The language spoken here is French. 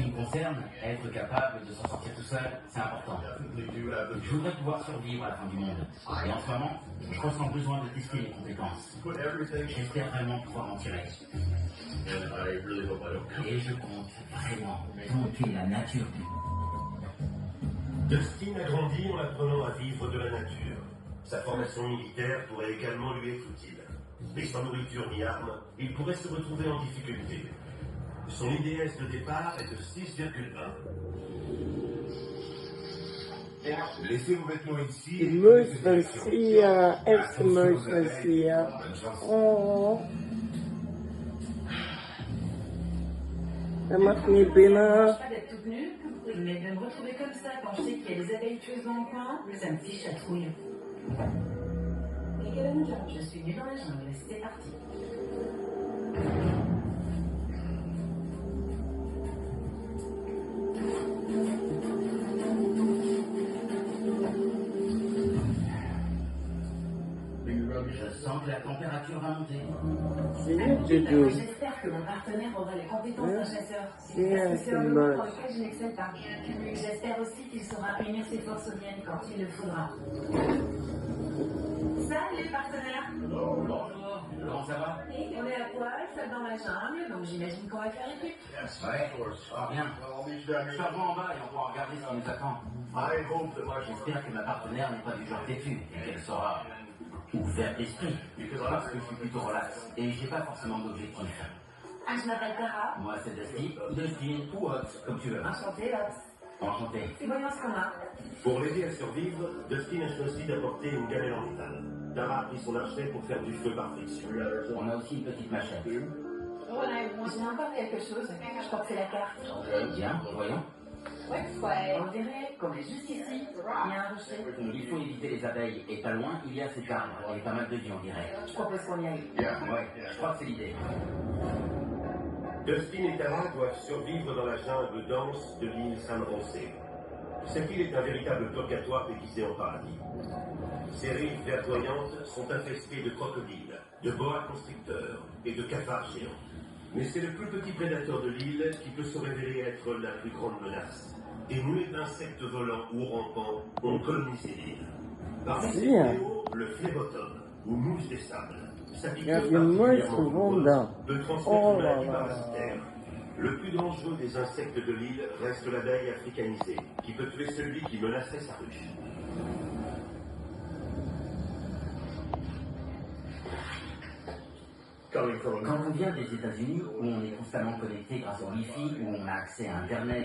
qui me concerne, être capable de s'en sortir tout seul, c'est important. Je voudrais pouvoir survivre à la fin du monde. Et en ce moment, je ressens besoin de tester les compétences. J'espère vraiment pouvoir m'en tirer. Et je compte vraiment dompter la nature du monde. Dustin a grandi en apprenant à vivre de la nature. Sa formation militaire pourrait également lui être utile. Mais sans nourriture ni armes, il pourrait se retrouver en difficulté. Son IDS de départ est de 6,1. Laissez vos vêtements ici. Emergency, emergency. Oh. Ça m'a fait pena. Pas d'être toute nue, mais de me retrouver comme ça quand je sais qu'il y a des abeilles tueuses dans le coin, ça me fiche à trouille. Et je suis nue dans la jungle, c'est parti. Je sens que la température va monter. J'espère que mon partenaire aura les compétences d'un chasseur. C'est un moment pour lequel je n'excelle pas. J'espère aussi qu'il saura unir ses forces aux miennes quand il le faudra. Salut partenaire. Bonjour, comment ça va? On est à poil, seul dans la jungle, donc j'imagine qu'on va faire équipe. Ouais, bien. Je revois en bas et on pourra regarder ce qui nous attend. J'espère que ma partenaire n'est pas du genre têtu et qu'elle saura ouvert d'esprit, parce que je suis plutôt relax et j'ai pas forcément d'objectif. Ah, je m'appelle Tara. Moi c'est Dustin ou Ox, comme tu veux. Enchantée, Ox. Enchanté. Et voyons ce qu'on a. Pour l'aider à survivre, Dustin a choisi d'apporter une gamelle en métal. Tara a pris son archet pour faire du feu par friction. On a aussi une petite machette. J'ai encore quelque chose. Je crois que c'est la carte. Bien, voyons. Ouais. On dirait qu'on est juste ici. Il y a un rocher. Il faut éviter les abeilles et pas loin il y a cet arbre et pas mal de vie on dirait. Je propose qu'on y aille. Ouais, je crois que c'est l'idée. Dustin et Tara doivent survivre dans la jungle dense de l'île San José. Cette île est un véritable purgatoire déguisé en paradis. Ses rives verdoyantes sont infestées de crocodiles, de boa constricteurs et de cafards géants. Mais c'est le plus petit prédateur de l'île qui peut se révéler être la plus grande menace. Des nuées d'insectes volants ou rampants ont colonisé l'île. Parmi ces fléaux, le phlébotome, ou mouche des sables, sa piqûre particulièrement douloureuse peut transmettre une maladie parasitaire. Le plus dangereux des insectes de l'île reste l'abeille africanisée, qui peut tuer celui qui menacerait sa ruche. Quand on vient des États-Unis, où on est constamment connecté grâce au Wi-Fi, où on a accès à Internet,